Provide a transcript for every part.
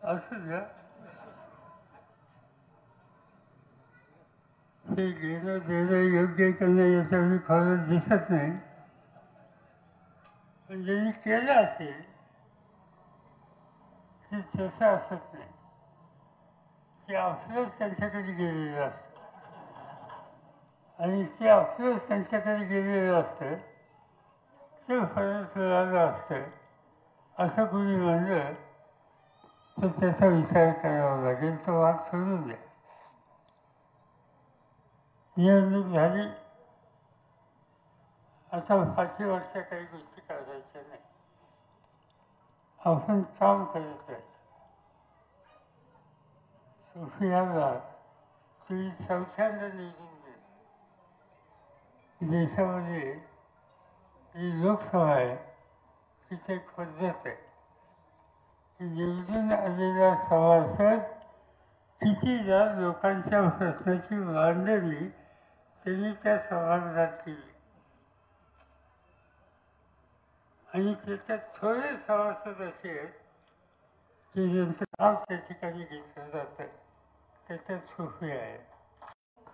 असू द्या. ते घेणं देणं योग्य करणं याच्यावर फरक दिसत नाही. पण ज्यांनी केलं असेल ते तसं असत नाही. ते अफसोस त्यांच्याकडे गेलेलं असतं आणि ते अफसोस त्यांच्याकडे गेलेलं असतं ते फरक मिळालं असतं असं कोणी म्हणलं तर त्याचा विचार करावा लागेल. तो भाग सोडून द्या. निवडणूक झाली आता 5 वर्ष काही गोष्टी करायच्या नाही. आपण काम करत राहायचं. सोफियाला ती चौथ्यांदा निवडून दिली. देशामध्ये जी लोकसभा आहे तिथे एक पद्धत आहे. निवडून आलेला सभासद कितीदा लोकांच्या प्रश्नाची मांडणी त्यांनी त्या सभागृहात केली आणि त्याच्यात थोडे सभासद असे आहेत की ज्यांचं नाव त्या ठिकाणी घेतलं जातं. त्याच्यात सोफिया आहे.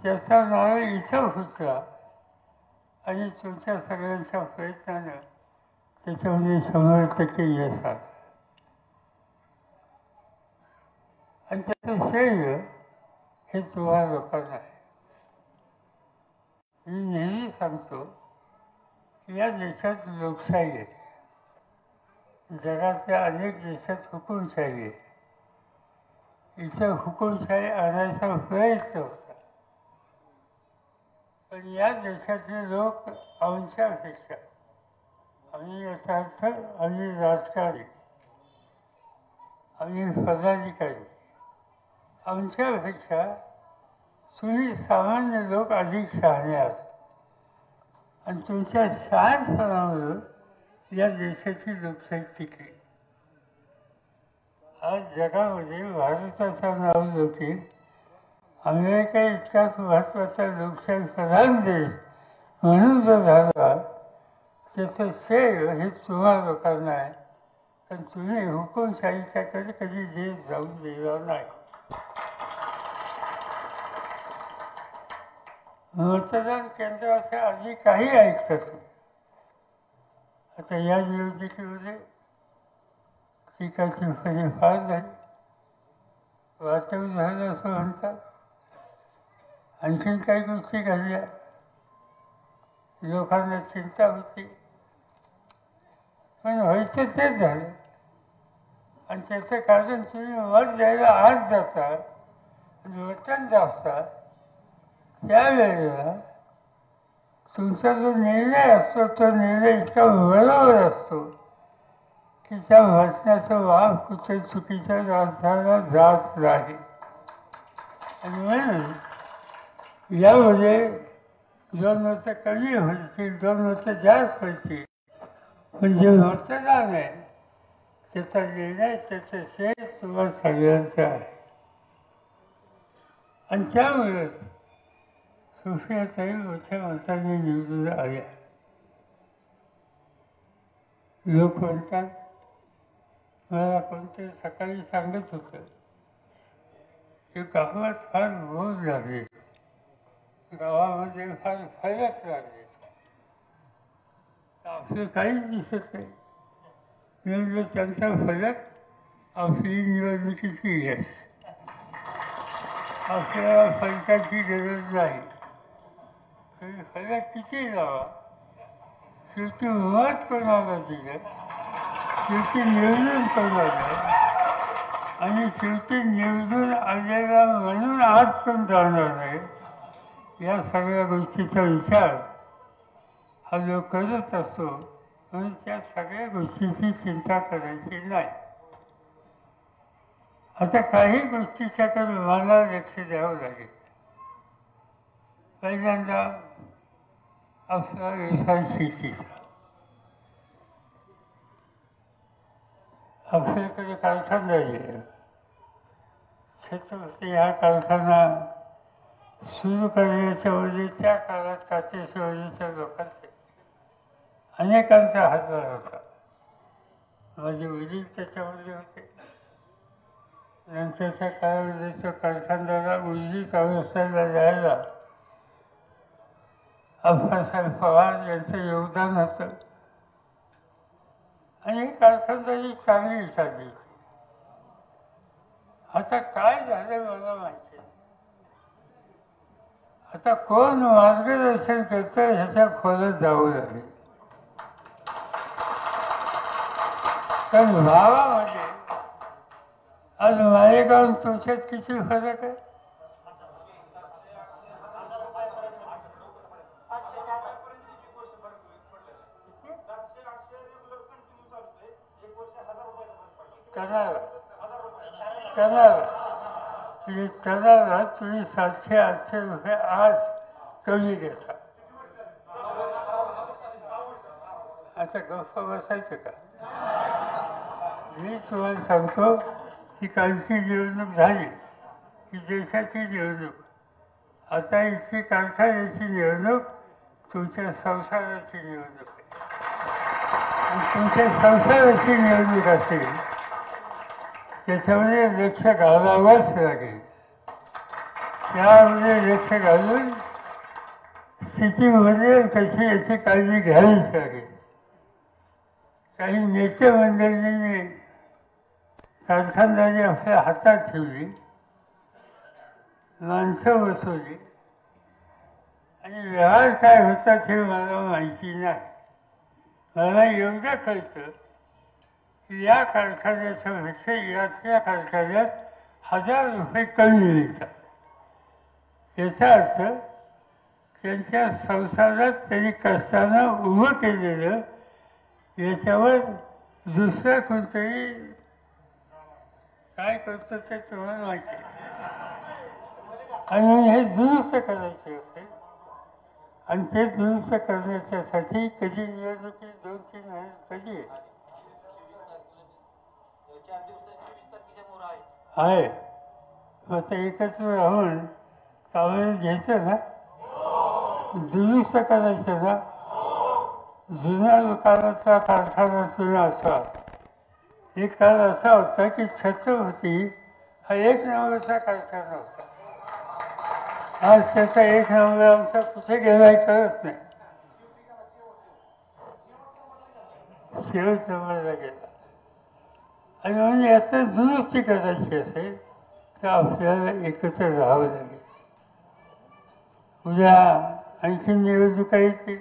त्याचा नाव इथं होता आणि तुमच्या सगळ्यांच्या प्रयत्नानं त्याच्यामध्ये 100% यश आलं. आणि त्याचं श्रेय हे तुम्हाला लोकांना आहे. मी नेहमी सांगतो की या देशात लोकशाही आहे. जगातल्या अनेक देशात हुकुमशाही आहे. इथं हुकुमशाही आणायचा प्रयत्न होता. पण या देशातले लोक आमच्यापेक्षा आम्ही याचा अर्थ आम्ही राजकारणी आम्ही पदाधिकारी आमच्यापेक्षा तुम्ही सामान्य लोक अधिक शहाणे आहात आणि तुमच्या शहाणपणामुळे या देशाची लोकशाही टिकली. आज जगामध्ये भारताचा नाव लोटे अमेरिका इतकाच महत्त्वाचा लोकशाही प्रधान देश म्हणून जो झाला त्याचं श्रेय हे तुम्हा लोकांना आहे. पण तुम्ही हुकुमशाहीच्याकडे कधी देश जाऊन दिला नाही. मतदान केंद्राच्या आधी काही ऐकतात. आता या निवडणुकीमध्ये पिकाची फळी फार झाली. वाचव झालं असं म्हणतात. आणखीन काही गोष्टी घडल्या. लोकांना चिंता होती. पण व्हायचं तेच झालं. आणि त्याचं कारण तुम्ही मत द्यायला आज जाता वचन जाता त्यावेळेला तुमचा जो निर्णय असतो तो निर्णय इतका बरोबर असतो की त्या भाषणाचा वाव कुठे चुकीच्या अर्थाला जात नाही. आणि म्हणून यामध्ये 2 मतं कमी व्हायची 2 मतं जास्त व्हायची. पण जे मतदान आहे त्याचा निर्णय त्याचं श्रेय तुम्हाला सगळ्यांचं आहे. आणि त्यामुळेच सोफियाताई मोठ्या मताने निवडून आल्या. लोक म्हणतात मला कोणते सकाळी सांगत होतं की गावात फार बोल लागले. गावामध्ये फार फरक लागले. आपलं काहीच दिसत नाही. म्हणजे त्यांचा फरक आपली निवडणुकीची यश. आपल्याला फरकाची गरज नाही. तुम्ही फरक किती लावा शेवटी मत कोणाला दिलं शेवटी निवडून कोणाला आणि शेवटी निवडून आलेला म्हणून आज पण जाणार नाही. या सगळ्या गोष्टीचा विचार हा जो करत असतो म्हणून त्या सगळ्या गोष्टीची चिंता करायची नाही. आता काही गोष्टीच्याकडे मला लक्ष द्यावं लागेल. पहिल्यांदा आपला व्यवसाय शेतीचा. आपल्याकडे कारखाना आहे. छत्रपती हा कारखाना सुरू करण्याच्यामध्ये त्या काळात काटेश्वरीच्या लोकांचे अनेकांचा हातभार होता. माझे वडील त्याच्यामध्ये होते. नंतरच्या काळामध्ये कारखानदाराला उर्जित अवस्थेला द्यायला अप्पासाहेब पवार यांचं योगदान होतं आणि ही कारखानदारी चांगली चालली. आता काय झालं मला माहिती नाही. आता कोण मार्गदर्शन करतं ह्याच्या खोलात जावं लागेल. कारण भावामध्ये आज मालेगाव तुमच्यात किती फरक आहे? करारा तुम्ही 700-800 रुपये आज कमी घेता. आता गप्पा बसायचं का? मी तुम्हाला सांगतो की कालची निवडणूक झाली की देशाची निवडणूक. आता इथली कारखान्याची निवडणूक तुमच्या संसाराची निवडणूक आहे. आणि तुमच्या संसाराची निवडणूक असेल त्याच्यामध्ये लक्ष घालावंच लागेल. त्यामध्ये लक्ष घालून स्थितीमध्ये कशी याची काळजी घ्यावीच लागेल. काही नेते मंडळींनी कारखानदारी आपल्या हातात ठेवली, माणसं बसवली आणि व्यवहार काय होतात हे मला माहिती नाही. मला एवढं कळतं की या कारखान्याच्या पेक्षा यातल्या कारखान्यात 1000 रुपये कमी मिळतात. याचा अर्थ त्यांच्या संसारात त्यांनी कष्टानं उभं केलेलं याच्यावर दुसरं कोणतरी काय करतं ते तुम्हाला माहिती आहे. आणि हे दुरुस्त करायचे असेल आणि ते दुरुस्त करण्याच्यासाठी कधी निवडणुकीत 2-3 महिने कधी आहे मग ते एकत्र राहून कामाला घ्यायचं ना, दुरुस्त करायचं ना. जुन्या लोकांचा कारखाना जुना असा. एक काळ असा होता की छत्रपती हा 1 नंबरचा कारखाना होता. आज त्याचा 1 नंबर आमचा कुठे गेलाय कळत नाही. शेवट नंबरला गेला. आणि म्हणून याचं दुरुस्ती करायची असेल तर आपल्याला एकत्र राहावं लागेल. उद्या आणखी निवडणुका येतील.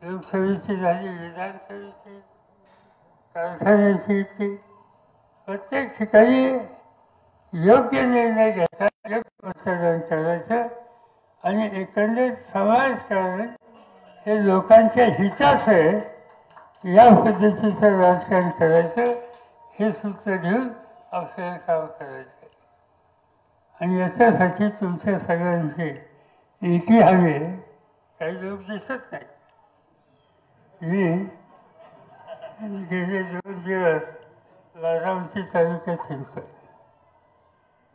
लोकसभेची झाली, विधानसभेची, कारखान्याची येतील. प्रत्येक ठिकाणी योग्य निर्णय घ्यायचा, योग्य मतदान करायचं आणि एकंदरीत समाजकारण हे लोकांच्या हिताचं आहे या पद्धतीचं राजकारण करायचं हे सूत्र घेऊन आपल्याला काम करायचं. आणि याच्यासाठी तुमच्या सगळ्यांची एकी हवी. काही लोक दिसत नाही. मी गेले 2 दिवस बारामती तालुक्यात फिरतोय.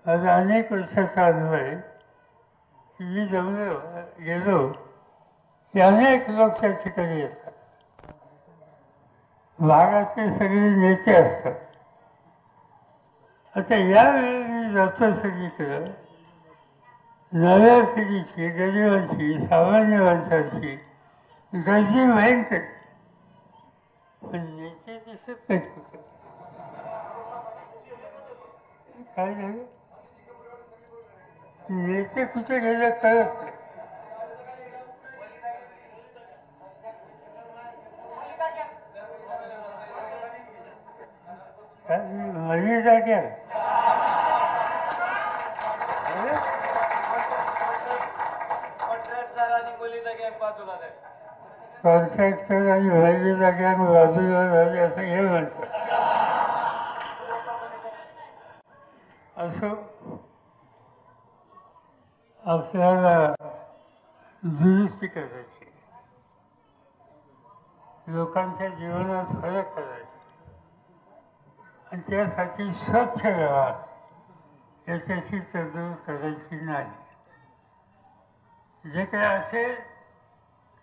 माझा अनेक वर्षाचा अनुभव आहे की मी गेलो की अनेक लोक त्या ठिकाणी येतात. भागाचे सगळे नेते असतात. आता यावेळी मी जातो सगळीकडं नव्या पिढीची, गरिबांची, सामान्य माणसांची गर्दी भयंकर. पण नेते दिसत नाहीत कुठे. काय झालं? नेते कुठे गेले कळत नाही. मनी जाग्या कॉन्ट्रॅक्टर आणि व्हायची जाग्या बाजूला झाली असं हे म्हणतात. असं आपल्याला दुरुस्ती करायची, लोकांच्या जीवनात फरक करायचा आणि त्यासाठी स्वच्छ व्यवहार याच्याशी तडजोड करायची नाही. जे काही असेल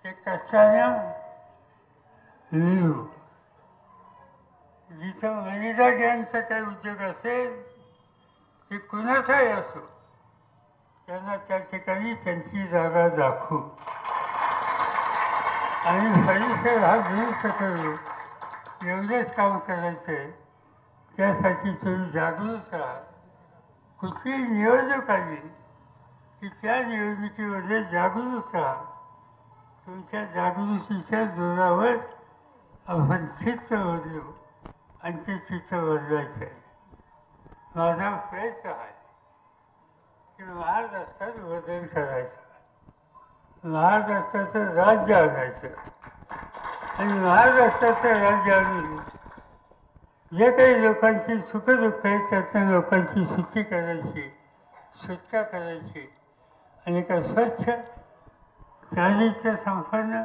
ते कष्टाने मिळू. जिथं मनीदा गँगचा काही उद्योग असेल ते कुणाचाही असो, त्यांना त्या ठिकाणी त्यांची जागा दाखवू आणि परिसर हा दुरुस्त करू, एवढंच काम करायचं आहे. त्यासाठी तुम्ही जागृत राहा. कुठलीही निवडणूक आली की त्या निवडणुकीमध्ये जागृत राहा. तुमच्या जागृतीच्या जोरावर आपण चित्त बदलू आणि ते चित्त बदलायचं आहे. माझा प्रयत्न आहे की महाराष्ट्रात बदल करायचा, महाराष्ट्राचं राज्य आणायचं आणि महाराष्ट्राचं राज्य आणून जे काही लोकांची सुखदुःख आहेत त्यातून लोकांची सुट्टी करायची, सुटका करायची आणि एका स्वच्छ चालीच्या संपन्न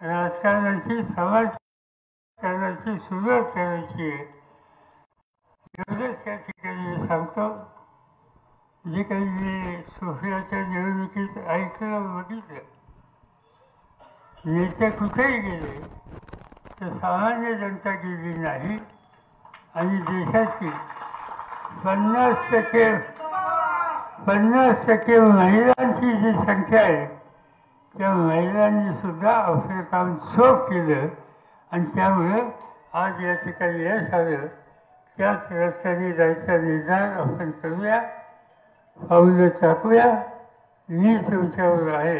राजकारणाची, समाजकारणाची सुरुवात करायची आहे. एवढंच त्या ठिकाणी मी सांगतो. जे काही मी सोफियाच्या निवडणुकीत ऐकलं, बघितलं, नेते कुठेही गेले तर सामान्य जनता गेली नाही आणि देशाची 50% महिलांची जी संख्या आहे त्या महिलांनी सुद्धा आपलं काम चोख केलं आणि त्यामुळे आज या ठिकाणी यश आलं. त्याच रस्त्याने जायचा निर्धार आपण करूया, पाऊलं टाकूया. मी तुमच्यावर आहे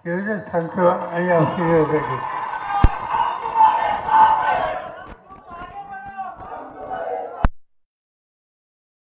एवढंच सांगतो आणि आपली